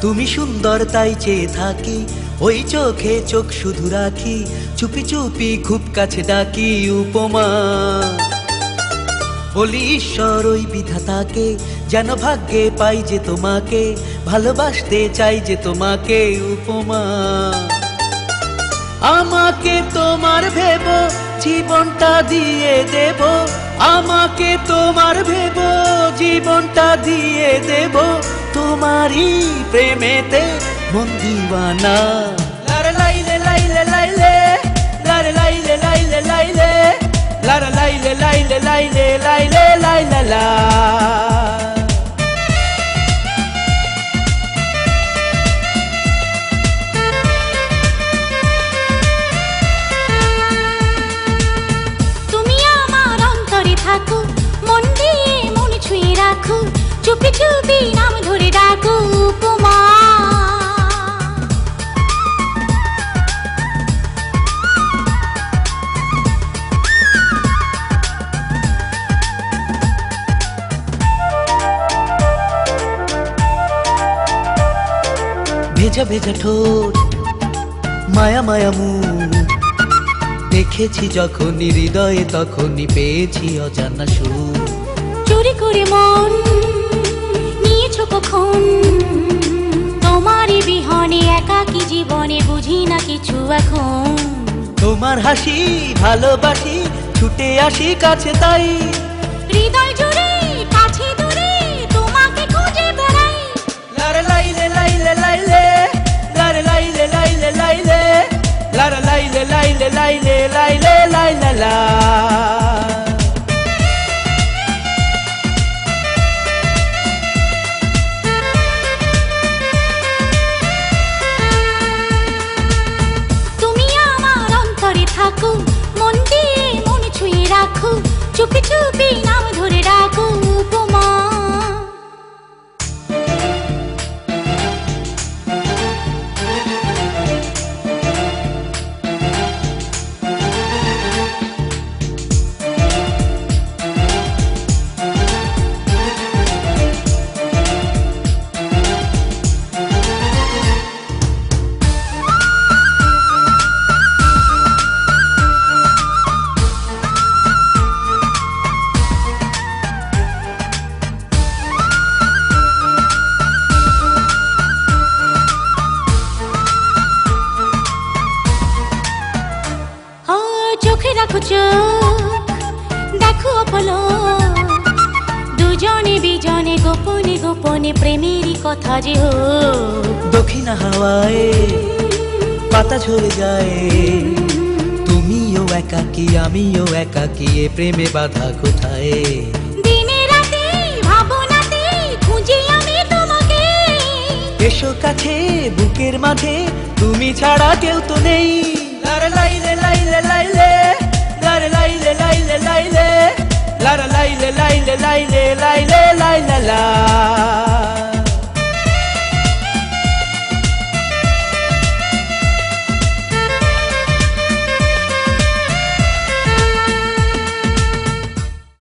তুমি সুন্দর তাই চেয়ে থাকি, ওই চোখে চোখ শুধু রাখি, চুপি চুপি খুব কাছে ডাকি উপমা। বলি ঈশ্বর ওই বিধাতাকে, যেন ভাগ্যে পাই যে তোমাকে, ভালোবাসতে চাই যে তোমাকে উপমা। আমাকে তোমার ভেবো, জীবনটা দিয়ে দেব, আমাকে তোমার ভেবো, জীবনটা দিয়ে দেব, তোমারই প্রেমেতে মন দিওয়ানা। লারে লাইলে লাইলে লাইলে, লারে লাইলে লাইলে লাইলে, লারে লাইলে লাইলে লাইলে লাইলে লাইলা লা। চুপি চুপি নাম ধরে ডাকো উপমা। ভেজা ভেজা ঠোঁট, মায়া মায়া মুখ, দেখেছি যখনই হৃদয়ে তখনই পেয়েছি অজানা সুর। চুরি করে মন নিয়েছো কখন, তোমারই বিহনে একাকী জীবনে বুঝি না কিছু এখন। তোমার হাসি ভালোবাসি, ছুটে আসি কাছে তাই, হৃদয় জুড়ে কাছে দূরে তোমাকে খুঁজে বেড়াই। লারে লাইলে লাইলে লাইলে, লারে লাইলে লাইলে লাইলে, লারে লাইলে লাইলে লাইলে লাইলে লাইলা লা। মন দিয়ে মন ছুঁয়ে রাখো, চুপি চুপি নাম ধরে ডাকো উপমা। চোখে রাখো চোখ, দেখো অপলক, দুজনে বিজনে গোপনে গোপনে প্রেমেরই কথা যে হোক। দক্ষিণা হাওয়ায় পাতা ঝরে যায়, তুমিও একাকী আমিও একাকী, এ প্রেমে বাধা কোথায়? দিনে রাতে ভাবনাতে খুঁজি আমি তোমাকে, এসো কাছে বুকের মাঝে, তুমি ছাড়া কেউ তো নেই। লারে লাইলে